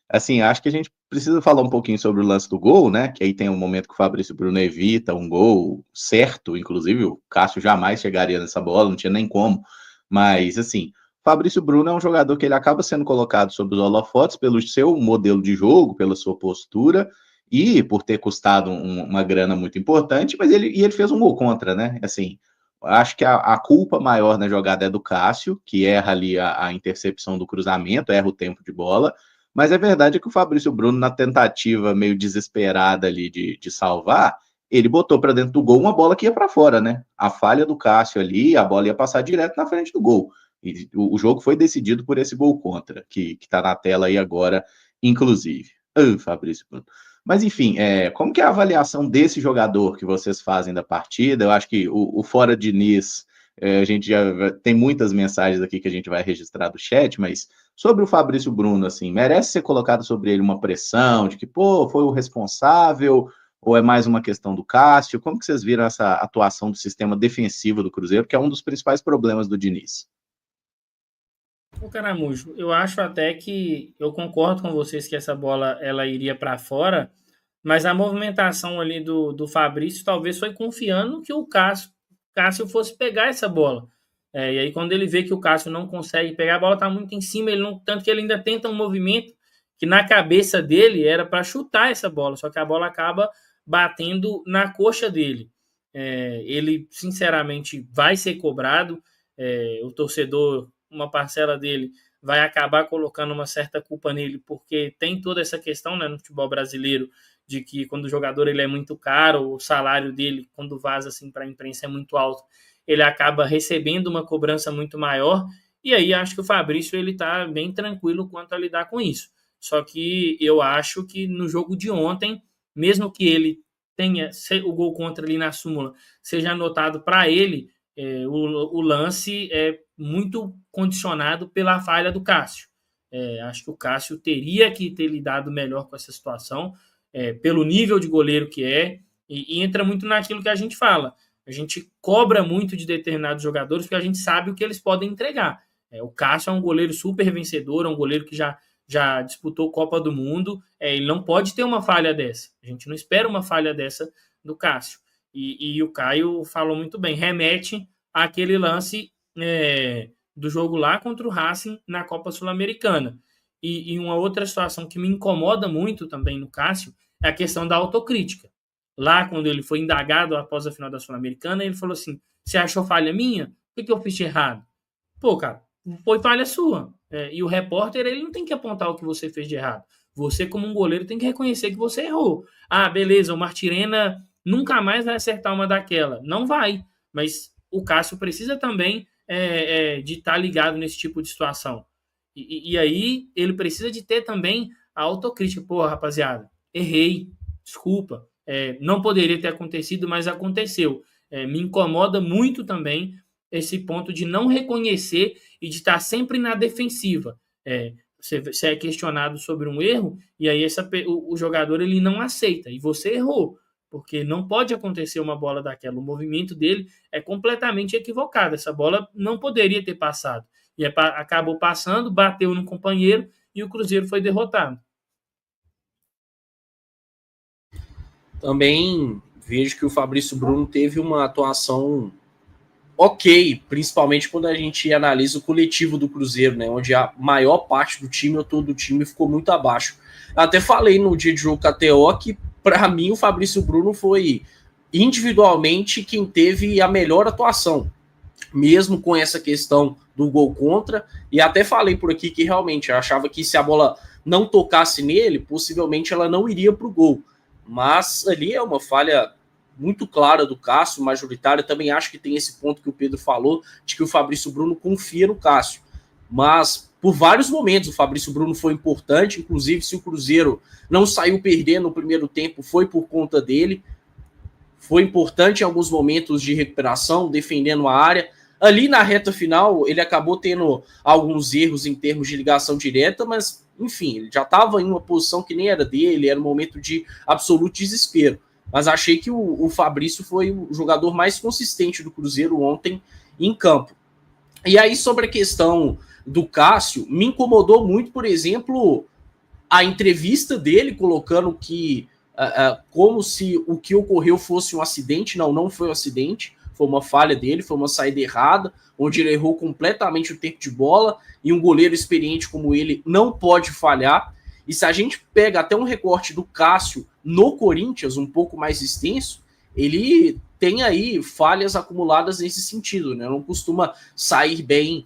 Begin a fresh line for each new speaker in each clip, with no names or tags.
Assim, acho que a gente precisa falar um pouquinho sobre o lance do gol, né? Que aí tem um momento que o Fabrício Bruno evita um gol certo, inclusive o Cássio jamais chegaria nessa bola, não tinha nem como. Mas, assim, o Fabrício Bruno é um jogador que ele acaba sendo colocado sob os holofotes pelo seu modelo de jogo, pela sua postura e por ter custado uma grana muito importante, mas ele fez um gol contra, né? Assim, acho que a culpa maior na jogada é do Cássio, que erra ali a intercepção do cruzamento, erra o tempo de bola. Mas é verdade que o Fabrício Bruno, na tentativa meio desesperada ali de salvar, ele botou para dentro do gol uma bola que ia para fora, né? A falha do Cássio ali, a bola ia passar direto na frente do gol. E o jogo foi decidido por esse gol contra, que está na tela aí agora, inclusive. Fabrício Bruno. Mas enfim, como que é a avaliação desse jogador que vocês fazem da partida? Eu acho que o Fora Diniz, a gente já tem muitas mensagens aqui que a gente vai registrar do chat, mas sobre o Fabrício Bruno, assim, merece ser colocado sobre ele uma pressão de que, pô, foi o responsável, ou é mais uma questão do Cássio? Como que vocês viram essa atuação do sistema defensivo do Cruzeiro, que é um dos principais problemas do Diniz?
O Caramujo, eu acho até que eu concordo com vocês que essa bola ela iria para fora, mas a movimentação ali do Fabrício talvez foi confiando que o Cássio fosse pegar essa bola. E aí, quando ele vê que o Cássio não consegue pegar, a bola está muito em cima, ele não, tanto que ele ainda tenta um movimento que na cabeça dele era para chutar essa bola, só que a bola acaba batendo na coxa dele. Ele, sinceramente, vai ser cobrado. O torcedor, uma parcela dele, vai acabar colocando uma certa culpa nele, porque tem toda essa questão, né, no futebol brasileiro, de que quando o jogador ele é muito caro, o salário dele, quando vaza assim, para a imprensa, é muito alto, ele acaba recebendo uma cobrança muito maior, e aí acho que o Fabrício ele está bem tranquilo quanto a lidar com isso. Só que eu acho que no jogo de ontem, mesmo que ele tenha o gol contra ali na súmula, seja anotado para ele, o lance é muito condicionado pela falha do Cássio. Acho que o Cássio teria que ter lidado melhor com essa situação, pelo nível de goleiro que é, e entra muito naquilo que a gente fala. A gente cobra muito de determinados jogadores porque a gente sabe o que eles podem entregar. O Cássio é um goleiro super vencedor, é um goleiro que já disputou Copa do Mundo, ele não pode ter uma falha dessa. A gente não espera uma falha dessa do Cássio. E o Caio falou muito bem, remete àquele lance do jogo lá contra o Racing na Copa Sul-Americana. E uma outra situação que me incomoda muito também no Cássio é a questão da autocrítica. Lá, quando ele foi indagado após a final da Sul-Americana, ele falou assim: você achou falha minha? O que eu fiz de errado? Pô, cara, foi falha sua. E o repórter, ele não tem que apontar o que você fez de errado. Você, como um goleiro, tem que reconhecer que você errou. Ah, beleza, o Martirena nunca mais vai acertar uma daquela. Não vai. Mas o Cássio precisa também de estar ligado nesse tipo de situação. E aí ele precisa de ter também a autocrítica. Pô, rapaziada, errei, desculpa. Não poderia ter acontecido, mas aconteceu. Me incomoda muito também esse ponto de não reconhecer e de estar sempre na defensiva. Você é questionado sobre um erro e aí o jogador ele não aceita. E você errou, porque não pode acontecer uma bola daquela. O movimento dele é completamente equivocado. Essa bola não poderia ter passado. E acabou passando, bateu no companheiro e o Cruzeiro foi derrotado.
Também vejo que o Fabrício Bruno teve uma atuação ok, principalmente quando a gente analisa o coletivo do Cruzeiro, né, onde a maior parte do time, ou todo o time, ficou muito abaixo. Eu até falei no dia de jogo com a TO que, para mim, o Fabrício Bruno foi individualmente quem teve a melhor atuação, mesmo com essa questão do gol contra, e até falei por aqui que realmente eu achava que se a bola não tocasse nele, possivelmente ela não iria para o gol, mas ali é uma falha muito clara do Cássio, majoritária. Também acho que tem esse ponto que o Pedro falou, de que o Fabrício Bruno confia no Cássio. Mas por vários momentos o Fabrício Bruno foi importante, inclusive se o Cruzeiro não saiu perdendo no primeiro tempo, foi por conta dele. Foi importante em alguns momentos de recuperação, defendendo a área. Ali na reta final, ele acabou tendo alguns erros em termos de ligação direta, mas, enfim, ele já estava em uma posição que nem era dele, era um momento de absoluto desespero. Mas achei que o Fabrício foi o jogador mais consistente do Cruzeiro ontem em campo. E aí, sobre a questão do Cássio, me incomodou muito, por exemplo, a entrevista dele colocando que como se o que ocorreu fosse um acidente. Não foi um acidente, foi uma falha dele, foi uma saída errada, onde ele errou completamente o tempo de bola, e um goleiro experiente como ele não pode falhar. E se a gente pega até um recorte do Cássio no Corinthians, um pouco mais extenso, ele tem aí falhas acumuladas nesse sentido, né? Não costuma sair bem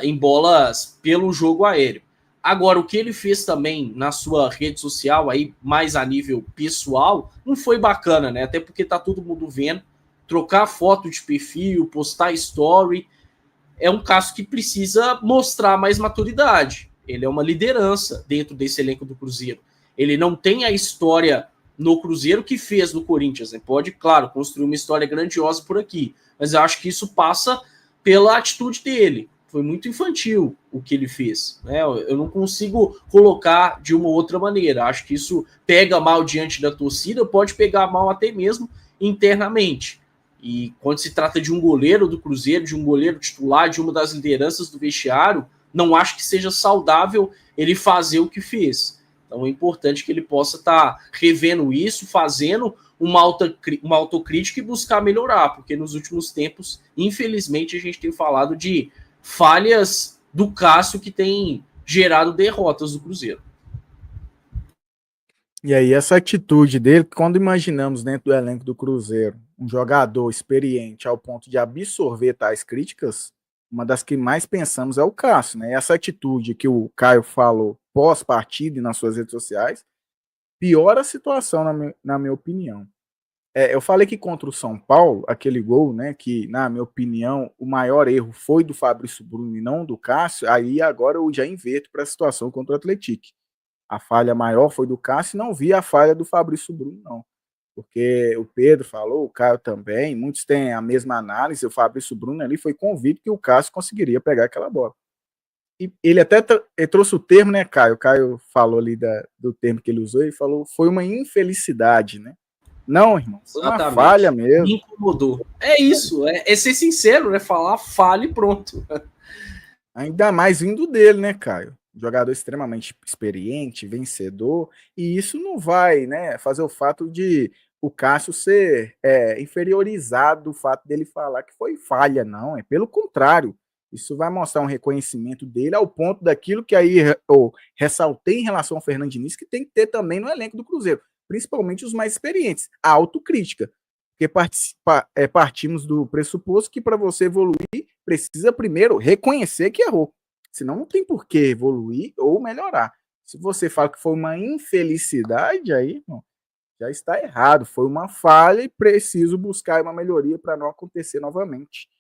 em bolas pelo jogo aéreo. Agora, o que ele fez também na sua rede social, aí mais a nível pessoal, não foi bacana, né? Até porque tá todo mundo vendo. Trocar foto de perfil, postar story, é um caso que precisa mostrar mais maturidade. Ele é uma liderança dentro desse elenco do Cruzeiro. Ele não tem a história no Cruzeiro que fez no Corinthians. Né? Pode, claro, construir uma história grandiosa por aqui, mas eu acho que isso passa pela atitude dele. Foi muito infantil o que ele fez. Né? Eu não consigo colocar de uma outra maneira. Acho que isso pega mal diante da torcida, pode pegar mal até mesmo internamente. E quando se trata de um goleiro do Cruzeiro, de um goleiro titular, de uma das lideranças do vestiário, não acho que seja saudável ele fazer o que fez. Então é importante que ele possa estar revendo isso, fazendo uma autocrítica e buscar melhorar, porque nos últimos tempos, infelizmente, a gente tem falado de falhas do Cássio que tem gerado derrotas do Cruzeiro.
E aí, essa atitude dele, quando imaginamos dentro do elenco do Cruzeiro um jogador experiente ao ponto de absorver tais críticas, uma das que mais pensamos é o Cássio, né? E essa atitude que o Caio falou pós-partida e nas suas redes sociais piora a situação, na minha opinião. Eu falei que contra o São Paulo, aquele gol, né, que, na minha opinião, o maior erro foi do Fabrício Bruno e não do Cássio, aí agora eu já inverto para a situação contra o Atlético. A falha maior foi do Cássio, não vi a falha do Fabrício Bruno, não. Porque o Pedro falou, o Caio também, muitos têm a mesma análise, o Fabrício Bruno ali foi convicto que o Cássio conseguiria pegar aquela bola. E ele até ele trouxe o termo, né, Caio? O Caio falou ali do termo que ele usou, ele falou, foi uma infelicidade, né? Não, irmão, foi uma falha mesmo.
Me incomodou. É isso, é ser sincero, né? Falar falha e pronto.
Ainda mais vindo dele, né, Caio? Jogador extremamente experiente, vencedor, e isso não vai, né, fazer o fato de o Cássio ser inferiorizado, o fato dele falar que foi falha, não, é pelo contrário, isso vai mostrar um reconhecimento dele ao ponto daquilo que aí eu ressaltei em relação ao Fernando Diniz, que tem que ter também no elenco do Cruzeiro, principalmente os mais experientes, a autocrítica, porque partimos do pressuposto que para você evoluir, precisa primeiro reconhecer que errou. Senão não tem por que evoluir ou melhorar. Se você fala que foi uma infelicidade, aí não, já está errado. Foi uma falha e preciso buscar uma melhoria para não acontecer novamente.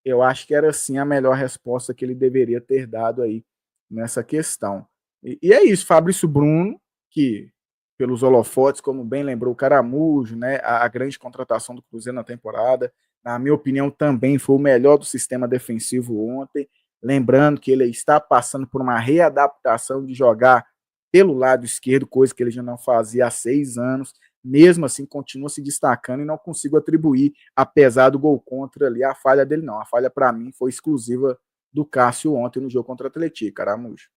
Eu acho que era sim a melhor resposta que ele deveria ter dado aí nessa questão. E é isso, Fabrício Bruno, que pelos holofotes, como bem lembrou o Caramujo, né, a grande contratação do Cruzeiro na temporada, na minha opinião também foi o melhor do sistema defensivo ontem. Lembrando que ele está passando por uma readaptação de jogar pelo lado esquerdo, coisa que ele já não fazia há 6 anos. Mesmo assim, continua se destacando e não consigo atribuir, apesar do gol contra ali, a falha dele não. A falha, para mim, foi exclusiva do Cássio ontem no jogo contra o Atlético, Caramujo.